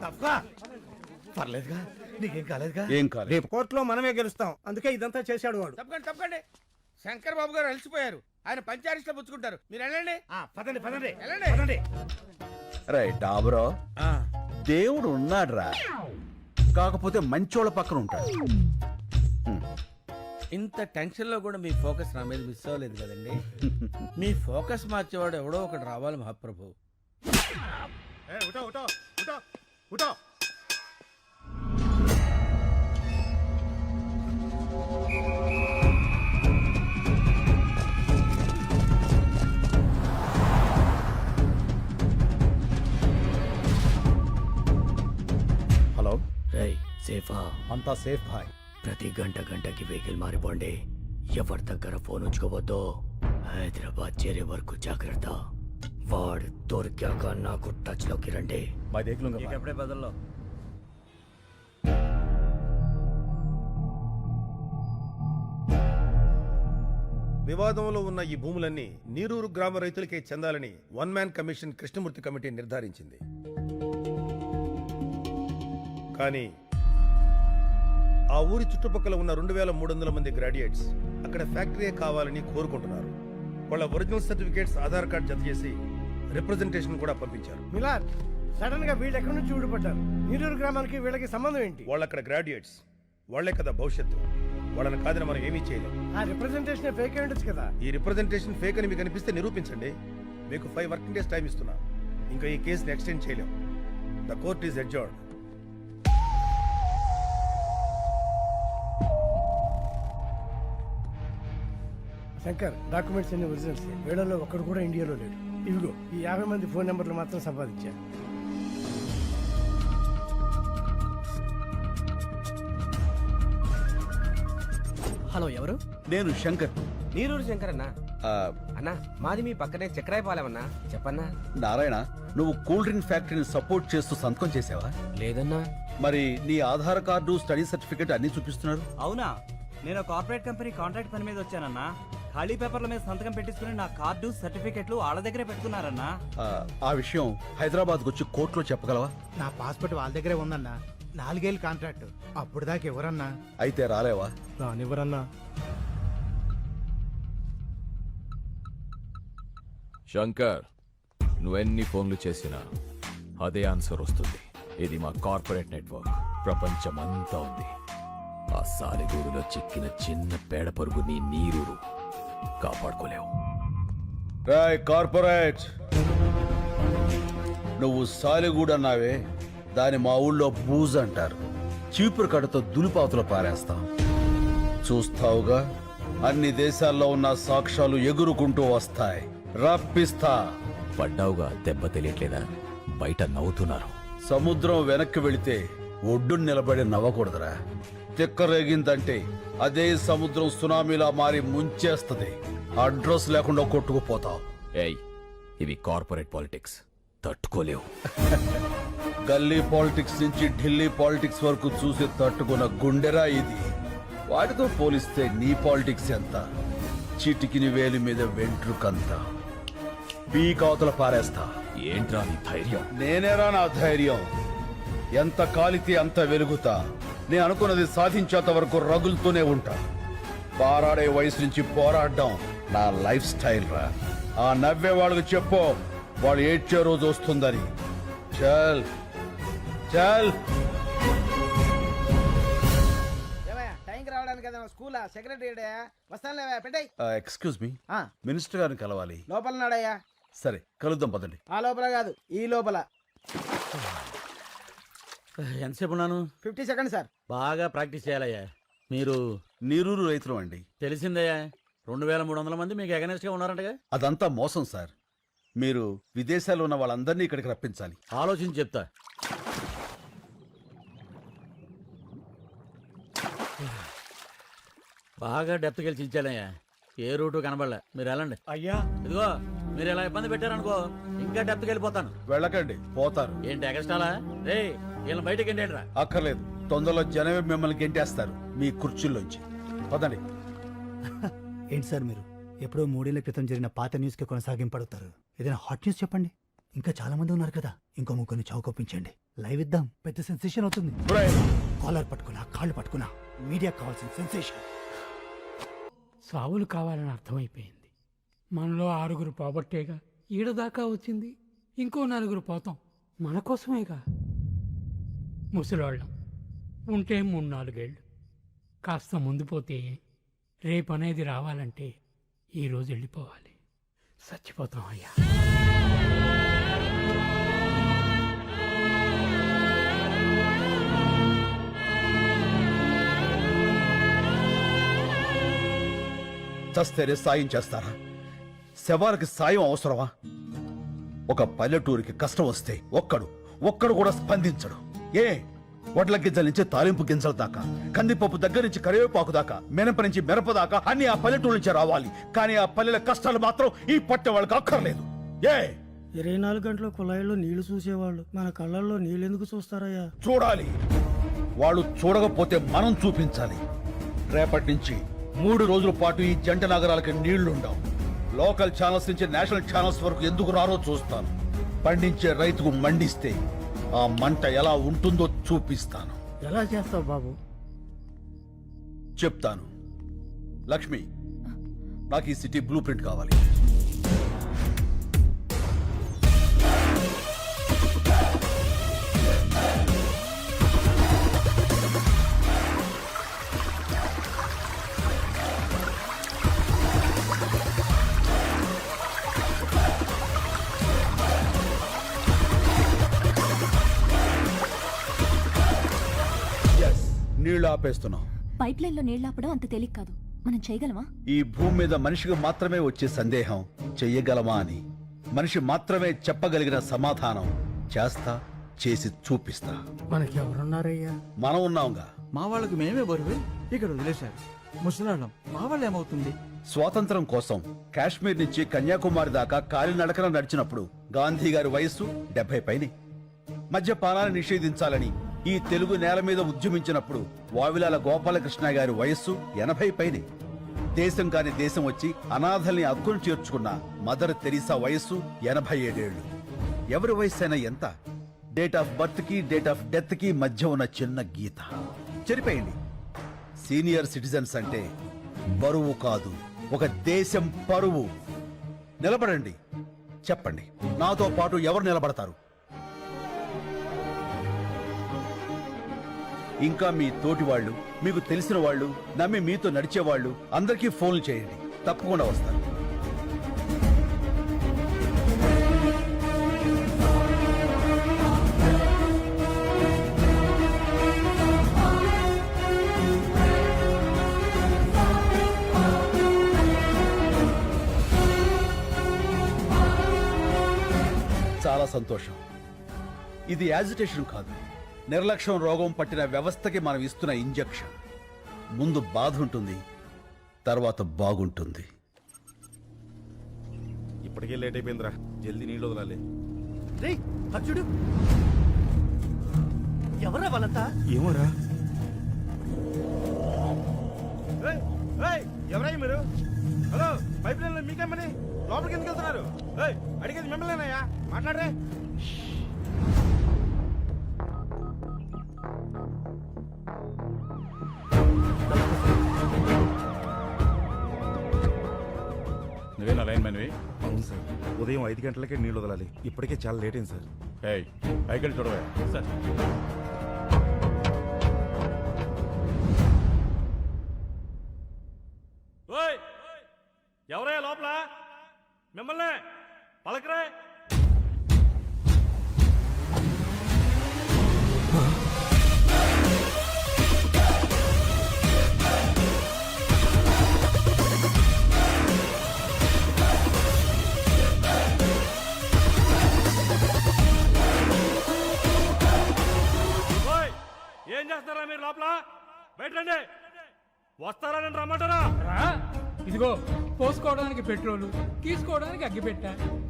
తప్పా పర్లేదుగా, నీకేం కాలేదుగా? ఏం కాలేదు. రేపు కోర్టులో మనమే గెలుస్తాం, అందుకే ఇదంతా చేశాడు వాడు. తప్పకండి తప్పకండి. శంకర్ బాబు గారు అలసిపోయారు, ఆయన పంచారిస్ట్లో పుచ్చుకుంటారు. మీరు వెళ్ళండి. పదండి పదండి వెళ్ళండి. పదండి. రైట్ డాబరో, దేవుడు ఉన్నాడ్రా, కాకపోతే మంచోళ్ళ పక్కన ఉంటాడు. ఇంత టెన్షన్ లో కూడా మీ ఫోకస్ నా మీద మిస్ అవ్వలేదు కదండి. మీ ఫోకస్ మార్చేవాడు ఎవడో ఒకటి రావాలి మహాప్రభు. హలో, రై సేఫా? అంతా సేఫ్ భాయ్. ప్రతి గంటకి వెహికల్ మారిపోండి. ఎవరి దగ్గర ఫోన్ ఉంచుకోవద్దు. హైదరాబాద్ చేరే వరకు జాగ్రత్త. వాడు దొరికాక నాకు టచ్ లోకి రండి. భాయ్ దేఖ్ లూంగా భాయ్. ఎప్పుడే బదల్లో. వివాదంలో ఉన్న ఈ భూములన్నీ నీరూరు గ్రామ రైతులకే చెందాలని one man commission Krishnamurthy committee నిర్ధారించింది. కానీ ఆ ఊరి చుట్టుపక్కల ఉన్న 2300 మంది గ్రాడ్యుయేట్స్ అక్కడ ఫ్యాక్టరీ కావాలని కోరుకుంటున్నారు. వాళ్ళ ఒరిజినల్ సర్టిఫికేట్స్, ఆధార్ కార్డ్ జత చేసి రిప్రజెంటేషన్ కూడా పంపించారు. మిలాద్, సడన్ గా వీళ్ళు ఎక్కడి నుంచి ఊడిపడ్డారు? నీరూరు గ్రామానికి వీళ్ళకి సంబంధం ఏంటి? వాళ్ళు అక్కడ గ్రాడ్యుయేట్స్, వాళ్లే కదా భవిష్యత్తు. వాళ్ళని కాదని మనం ఏమీ చేయలేం. ఆ రిప్రజెంటేషన్ ఫేక్ అయి ఉండొచ్చు కదా. ఈ రిప్రజెంటేషన్ ఫేక్ అని మీకు అనిపిస్తే నిరూపించండి. మీకు 5 వర్కింగ్ డేస్ టైం ఇస్తున్నా. ఇంకా ఈ కేసుని ఎక్స్టెండ్ చేయలేం. The court is adjourned. Shankar, documents అన్ని ఒరిజినల్స్. వీళ్ళలో ఒక్కడు కూడా ఇండియాలో లేడు. ఇవిగో ఈ 50 మంది ఫోన్ నెంబర్లు మాత్రం సంపాదించారు. హలో, ఎవరు? నేను శంకర్. నీరూరు శంకర్ అన్నా. ఆ, అన్నా, మాది మీ పక్కనే చక్రాయపాలెమన్నా. చెప్పన్నా. నారాయణ, నువ్వు కూల్ డ్రింక్ ఫ్యాక్టరీని సపోర్ట్ చేస్తూ సంతకం చేసావా? లేదన్నా. మరి నీ ఆధార్ కార్డు, స్టడీ సర్టిఫికేట్ అన్ని చూపిస్తున్నారు. అవునా? నేను కార్పొరేట్ కంపెనీ కాంట్రాక్ట్ పని మీద వచ్చానన్నా. ఖాళీ పేపర్ల మీద సంతకం పెట్టించుకుని నా కార్డు, సర్టిఫికెట్లు వాళ్ళ దగ్గరే పెట్టుకున్నారన్నా. ఆ విషయం హైదరాబాద్కు వచ్చి కోర్టులో చెప్పగలవా? నా పాస్పోర్ట్ వాళ్ళ దగ్గరే ఉందన్నా. 4 ఏళ్ళు కాంట్రాక్ట్. అప్పుడు దాకా ఎవరన్నా? అయితే రాలేవా? రానివ్వరన్నా. శంకర్, నువ్వెన్ని ఫోన్లు చేసినా అదే ఆన్సర్ వస్తుంది. ఇది మా కార్పొరేట్ నెట్వర్క్, ప్రపంచమంతా ఉంది. ఆ సాలెగూడులో చిక్కిన చిన్న పేడ పరుగు నీ నీరూరు కాపాడుకోలేవు. రాయ్ కార్పొరేట్, నువ్వు సాలెగూడు అన్నావే, దాని మా ఊళ్ళో బూజ్ అంటారు. చీపురు కడతో దులిపాతులు పారేస్తాం. చూస్తావుగా, అన్ని దేశాల్లో ఉన్న సాక్ష్యాలు ఎగురుకుంటూ వస్తాయి. రప్పిస్తా. పడ్డావుగా, దెబ్బ తెలియట్లేదా? బయట నవ్వుతున్నారు. సముద్రం వెనక్కి వెళితే ఒడ్డును నిలబడి నవ్వకూడదురా. తిక్కరేగిందంటే అదే సముద్రం సునామీలా మారి ముంచేస్తది. అడ్రస్ లేకుండా కొట్టుకుపోతావు. ఏయ్, ఇవి కార్పొరేట్ పాలిటిక్స్, తట్టుకోలేవు. గల్లీ పాలిటిక్స్ నుంచి ఢిల్లీ పాలిటిక్స్ వరకు చూసి తట్టుకున్న గుండెరా ఇది. వాటితో పోలిస్తే నీ పాలిటిక్స్ ఎంత? చిటికిని వేలి మీద వెంట్రుకంత. పీకావతల పారేస్తా. ఏంట్రా నీ ధైర్యం? నేనేరా నా ధైర్యం. ఎంత కాలితే అంత వెలుగుతా. నేను అనుకున్నది సాధించేంత వరకు రగులుతూనే ఉంటా. పారాడే వయసు నుంచి పోరాడడం నా లైఫ్ స్టైల్ రా. ఆ నవ్వే వాళ్ళకి చెప్పు, వాళ్ళు ఏడ్చే రోజు వస్తుందని. చల్ చల్. టైంకి రావడానికి కదా స్కూల్ సెక్రటరీ వస్తాను. పెట్టాయి. ఎక్స్క్యూజ్ మీ, మినిస్టర్ గారిని కలవాలి. లోపల నాడయ్యా. సరే కలుద్దాం పదండి. ఆ లోపల కాదు, ఈ లోపల. ఎంతసేపు ఉన్నాను? 50 సెకండ్ సార్. బాగా ప్రాక్టీస్ చేయాలయ్యా. మీరు నీరూరు రైతులు అండి. తెలిసిందయ్యా, 2300 మంది మీకు అగనెస్ట్ గా ఉన్నారంటగా. అదంతా మోసం సార్. మీరు విదేశాల్లో ఉన్న వాళ్ళందరినీ ఇక్కడికి రప్పించాలి. ఆలోచించి చెప్తా. బాగా డెప్త్ గెలిచి ఇచ్చానయ్యా. ఏ రూటు కనబడలే. మీరు వెళ్ళండి. అయ్యా, ఇదిగో, మీరు ఇలా ఇబ్బంది పెట్టారనుకో ఇంకా డెప్త్ వెళ్ళిపోతాను. వెళ్ళకండి, పోతారు. ఏంటి ఎగస్టాలా? రే, వీళ్ళని బయటకి ఎండేట్రా. అక్కర్లేదు, తొందరలో జనమే మిమ్మల్ని గెంటేస్తారు మీ కుర్చీల్లోంచి. పదండి. ఏంటి సార్ మీరు ఎప్పుడో 3 ఏళ్ల క్రితం జరిగిన పాత న్యూస్ కి కొనసాగింపడుతారు? ఏదైనా హాట్ న్యూస్ చెప్పండి. ఇంకా చాలా మంది ఉన్నారు కదా, ఇంకో ముగ్గురిని చౌకొప్పించండి. లైవ్ ఇద్దాం, పెద్ద సెన్సేషన్ అవుతుంది. కాలర్ పట్టుకున్నా, కాళ్ళు పట్టుకున్నా, మీడియా కావాల్సిన సెన్సేషన్. సావులు కావాలని అర్థమైపోయింది. మనలో 6 పోబట్టేగా ఈడదాకా వచ్చింది. ఇంకో 4 పోతాం, మన కోసమేగా. ముసలోళ్ళం ఉంటే 3-4 ఏళ్ళు, కాస్త ముందు పోతే రేపు అనేది రావాలంటే ఈరోజు వెళ్ళిపోవాలి. చచ్చిపోతాం అయ్యా. చస్తేనే సాయం చేస్తారా? శవాలకి సాయం అవసరమా? ఒక పల్లెటూరికి కష్టం వస్తే ఒక్కడు కూడా స్పందించడు. ఏ వడ్ల గింజల నుంచి తాలింపు గింజల దాకా, కందిపప్పు దగ్గర నుంచి కరివేపాకు దాకా, మినప నుంచి మిరప దాకా అన్ని ఆ పల్లెటూరు నుంచి రావాలి. కానీ ఆ పల్లెల కష్టాలు మాత్రం ఈ పట్టె వాళ్ళకి అక్కర్లేదు. ఏ 24 గంటల కుళాయిలో నీళ్లు చూసేవాళ్ళు మన కళ్ళల్లో నీళ్ళెందుకు చూస్తారయ్యా? చూడాలి. వాళ్ళు చూడకపోతే మనం చూపించాలి. రేపటి నుంచి 3 రోజుల పాటు ఈ జంట నగరాలకి నీళ్లుండవు. లోకల్ ఛానల్స్ నుంచి నేషనల్ ఛానల్స్ వరకు ఎందుకు రారో చూస్తాను. పండించే రైతుకు మండిస్తే ఆ మంట ఎలా ఉంటుందో చూపిస్తాను. ఎలా చేస్తావు బాబు? చెప్తాను. లక్ష్మి, నాకు ఈ సిటీ బ్లూ ప్రింట్ కావాలి. నీళ్లు ఆపేస్తున్నాం. పైప్ లైన్ లో నీళ్లాపడం అంత తేలిక కాదు. మనం చేయగలమా? ఈ భూమి మీద మనిషికి మాత్రమే వచ్చే సందేహం చెయ్యగలమా అని. మనిషి మాత్రమే చెప్పగలిగిన సమాధానం చేస్తా, చేసి చూపిస్తా. మనకి ఎవరున్నారయ్యా? మనం ఉన్నాంగా. మా వాళ్ళకి మేమే బరువు ఇక్కడ వదిలేశారు. ముసలాళ్ళం మా వాళ్ళు ఏమవుతుంది? స్వాతంత్రం కోసం కాశ్మీర్ నుంచి కన్యాకుమారి దాకా కాలినడకన నడిచినప్పుడు గాంధీ గారి వయస్సు 70 పైనే. మద్యపానాన్ని నిషేధించాలని ఈ తెలుగు నేల మీద ఉద్యమించినప్పుడు వావిలాల గోపాలకృష్ణ గారి వయస్సు 80 పైనే. దేశం కాని దేశం వచ్చి అనాథల్ని అక్కును చేర్చుకున్న మదర్ తెరీసా వయస్సు 87 ఏళ్లు. ఎవరి వయస్సు అయినా ఎంత? డేట్ ఆఫ్ బర్త్ కి డేట్ ఆఫ్ డెత్ కి మధ్య ఉన్న చిన్న గీత చెరిపేయండి. సీనియర్ సిటిజన్స్ అంటే బరువు కాదు, ఒక దేశం పరువు. నిలబడండి, చెప్పండి, నాతో పాటు ఎవరు నిలబడతారు? ఇంకా మీ తోటి వాళ్ళు, మీకు తెలిసిన వాళ్ళు, నమ్మి మీతో నడిచేవాళ్ళు అందరికీ ఫోన్లు చేయండి. తప్పకుండా వస్తారు. చాలా సంతోషం. ఇది యాజిటేషన్ కాదు, నిర్లక్ష్యం రోగం పట్టిన వ్యవస్థకి మనం ఇస్తున్న ఇంజెక్షన్. ముందు బాధ ఉంటుంది, తర్వాత బాగుంటుంది. ఇప్పటికే లేట్ అయిపోయిందిరా, జల్దీ నీళ్ళు వదలాలి. చూడు, ఎవరా వాళ్ళంతా? ఏమోరా. ఎవరయ్య మీరు? హలో, పైప్ లైన్ లో మీకేమని లోపలికి ఎందుకు వెళ్తున్నారు? అడిగేది మిమ్మల్నేనయ్యా, మాట్లాడరే. నువ్వేనా లైన్ మ్యాన్వి? అవును సార్, ఉదయం 5 గంటలకే నీళ్ళు వదలాలి. ఇప్పటికే చాలా లేట్ అయింది సార్. పైకి చూడవే సార్. ఎవరయ్యా లోపల? మిమ్మల్నే పలకరే. ఏం చేస్తారా మీరు లోపల? బయటండి. వస్తారా నేను రమ్మంటారా? ఇదిగో పోసుకోవడానికి పెట్రోలు, తీసుకోవడానికి అగ్గిపెట్ట.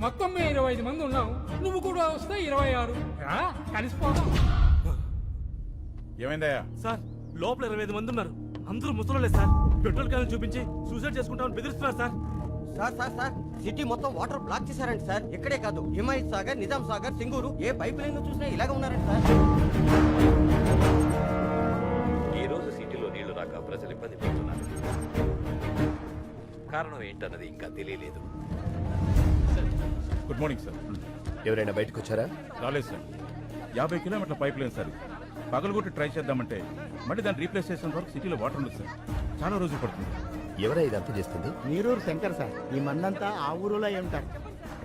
మొత్తం మేము 25 మంది ఉన్నాం. నువ్వు కూడా వస్తే 26. కలిసిపోదాం. ఏమైందయ్యా? సార్, లోపల 25 మంది ఉన్నారు. అందరూ ముసలోళ్ళే సార్. పెట్రోల్ క్యాన్ చూపించి సూసైడ్ చేసుకుంటామని బెదిరిస్తున్నారు సార్. సార్ సిటీ మొత్తం వాటర్ బ్లాక్ చేశారంట సార్. ఇక్కడే కాదు, హిమాయత్ సాగర్, నిజాం సాగర్, సింగూరు ఏ పైప్ లైన్ చూసినా ఇలాగ ఉన్నారంట సార్. ఈ రోజు సిటీలో నీళ్లు రాక ప్రజలు ఇబ్బంది పడుతున్నారు. కారణం ఏంటన్నది ఇంకా తెలియలేదు. Good morning sir. ఎవరైనా బయటకు వచ్చారా? రాలేదు సార్. 50 కిలోమీటర్ల పైప్ లైన్ సార్. పగలగొట్టి ట్రై చేద్దామంటే మళ్ళీ దాన్ని రీప్లేస్ చేసిన వరకు సిటీలో వాటర్ ఉండదు సార్. చాలా రోజులు పడుతుంది. ఎవరై ఇదంతా చేస్తుంది? నీరూరు శంకర్ సార్. ఈ మందంతా ఆ ఊరులో ఉంటారు.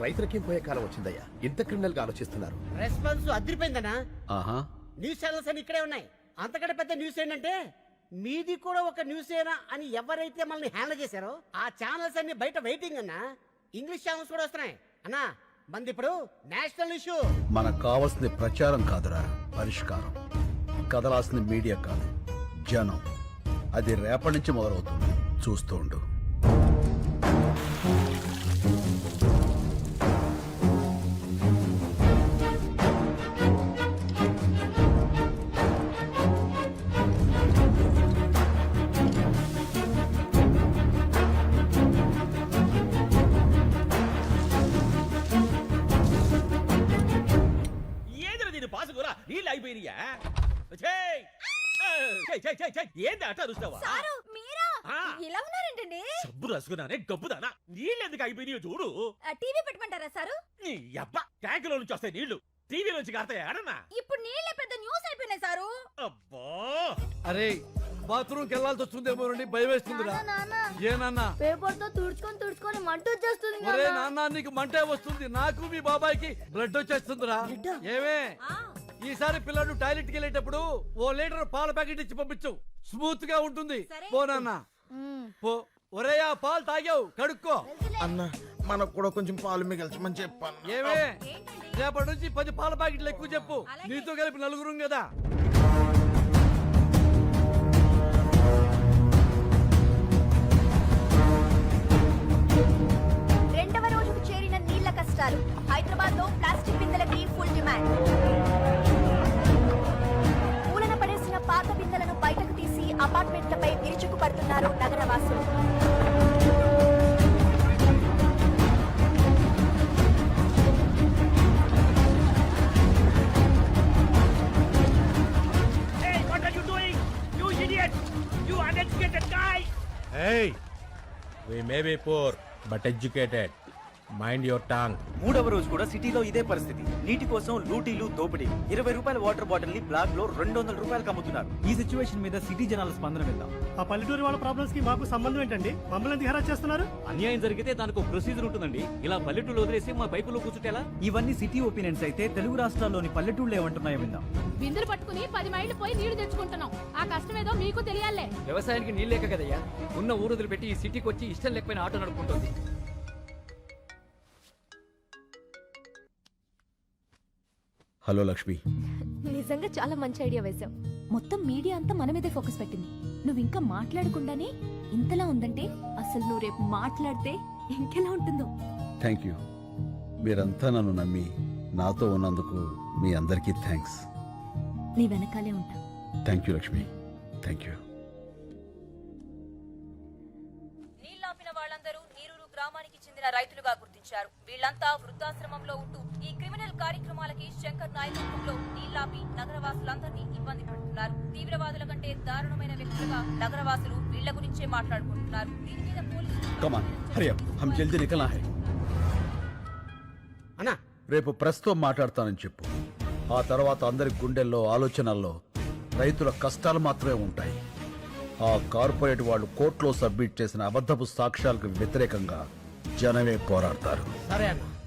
రైతులకి పోయే కాలం వచ్చిందయ్యా. ఇంత క్రిమినల్ గా ఆలోచిస్తున్నారు. రెస్పాన్స్ అదిరిపోయిందనా? ఆహా, న్యూస్ ఛానల్స్ అని ఇక్కడే ఉన్నాయి. అంతకంటే పెద్ద న్యూస్ ఏంటంటే మీది కూడా ఒక న్యూస్ ఏనా అని ఎవరైతే మనల్ని హ్యాండిల్ చేశారో ఆ ఛానల్స్ అన్ని బయట వెయిటింగ్ అన్నా. ఇంగ్లీష్ ఛానల్స్ కూడా వస్తున్నాయి అన్నా. మంది ఇప్పుడు నేషనల్ ఇష్యూ. మనకు కావాల్సింది ప్రచారం కాదురా, పరిష్కారం. కదలాల్సింది మీడియా కాదు, జనం. అది రేపటి నుంచి మొదలవుతుంది. చూస్తూ ఉండు. ఏంద్ర దీని పాసుకురా నీళ్ళు అయిపోయినాయా? ఏంది అట్లా చూస్తావా? ఇలా ఉన్నారేంటండి? సబ్బు రాసుకున్నానే గబ్బుదానా. నీళ్ళు ఎందుకు అయిపోయినాయో చూడు. టీవీ పెట్టమంటారా సారు? నీ అబ్బా ట్యాంకులో నుంచి వస్తాయి నీళ్లు, టీవీ నుంచి కాస్తాయి ఆడన్నా. ఇప్పుడు నీళ్ళే పెద్ద న్యూస్ అయిపోయినాయి సారు. అబ్బా అరే బాత్రూమ్కి వెళ్ళాల్సి వస్తుందేమోనండి, భయం వేస్తుందిరా. ఏ నాన్న? పేపర్ తో తుడుచుకొని మంట వచ్చేస్తుంది. ఒరే నాన్న, నీకు మంటే వస్తుంది, నాకు మీ బాబాయ్కి బ్లడ్ వచ్చేస్తుందిరా. ఏమే ఈసారి పిల్లడు టాయిలెట్ కి వెళ్ళేటప్పుడు 1 లీటర్ పాల ప్యాకెట్ ఇచ్చి పంపించు, స్మూత్ గా ఉంటుంది. పో నాన్న పో. ఒరే ఆ పాలు తాగావు, కడుక్కో. అన్న మనకు కూడా కొంచెం పాలు మిగల్చమని చెప్పాను. ఏమే రేపటి నుంచి 10 పాల ప్యాకెట్లు ఎక్కువ చెప్పు, నీతో కలిపి 4 కదా. రెండవ రోజుకు చేరిన నీళ్ల కష్టాలు. హైదరాబాద్ లో ప్లాస్టిక్ బిందెలకి ఫుల్ డిమాండ్. మూలన పడేసిన పాత బిందెలను బయటకు తీసి అపార్ట్మెంట్లపై విరుచుకు పడుతున్నారు నగరవాసులు. Hey, we may be poor but educated. Mind your tongue. 3వ రోజు కూడా సిటీలో ఇదే పరిస్థితి. నీటి కోసం లూటీలు, దోపిడీ. 20 రూపాయల వాటర్ బాటిల్ ని బ్లాక్ లో 200 రూపాయలకు అమ్ముతున్నారు. ఈ సిచ్యువేషన్ మీద సిటీ జనాల స్పందన విందాం. ఆ పల్లెటూరు వాళ్ళ ప్రాబ్లమ్స్ కి మాకు సంబంధం ఏంటండి? మమ్మల్ని ఎందుకు హెరాస్ చేస్తున్నారు? అన్యాయం జరిగితే దానికి ఒక ప్రొసీజర్ ఉంటుందండి. ఇలా పల్లెటూళ్ళు వదిలేసి మా పైపులో కూర్చుంటేలా? ఇవన్నీ సిటీ ఒపీనియన్స్ అయితే తెలుగు రాష్ట్రాల్లోని పల్లెటూళ్ళు ఏమంటున్నాయో విందాం. బిందెలు పట్టుకుని 10 మైళ్ళు పోయి నీళ్లు తెచ్చుకుంటున్నాం. ఆ కష్టం ఏదో మీకు తెలియాలే. వ్యవసాయానికి నీళ్ళు లేక కదయ్యా ఉన్న ఊరు వదిలిపెట్టి ఈ సిటీకి వచ్చి ఇష్టం లేకపోయిన ఆటో నడుపుకుంటుంది. హలో లక్ష్మి. నిజంగా చాలా మంచి ఐడియా వేశావు. మొత్తం మీడియా అంతా మన మీదే ఫోకస్ పెట్టింది. నువ్వు ఇంకా మాట్లాడకుండానే ఇంతలా ఉందంటే అసలు నువ్వు రేపు మాట్లాడితే ఇంకెలా ఉంటుందో. Thank you. మీరంతా నన్ను నమ్మి నాతో ఉన్నందుకు మీ అందరికీ థ్యాంక్స్. నీ వెనకాలే ఉంటా. Thank you Lakshmi, thank you. నీళ్లాపిన వాళ్ళందరూ నీరూరు గ్రామానికి చెందిన రైతులుగా గుర్తించారు. వీళ్లంతా వృద్ధాశ్రమంలో ఉంటూ ఈ క్రిమినల్ కార్యక్రమాలకి శంకర్ నాయకత్వంలో నీళ్లాపి నగరవాసులందరినీ ఇబ్బంది పెడుతున్నారు. తీవ్రవాదుల కంటే దారుణమైన వ్యక్తులుగా నగరవాసులు వీళ్ల గురించే మాట్లాడుకుంటున్నారు. దీని మీద Come on, hurry up. हम जल्दी निकलना है. అన్నా రేపు ప్రెస్తో మాట్లాడతానని చెప్పు. ఆ తర్వాత అందరి గుండెల్లో, ఆలోచనల్లో రైతుల కష్టాలు మాత్రమే ఉంటాయి. ఆ కార్పొరేట్ వాళ్ళు కోర్టులో సబ్మిట్ చేసిన అబద్ధపు సాక్ష్యాలకు వ్యతిరేకంగా జనమే పోరాడతారు. సరే అన్న.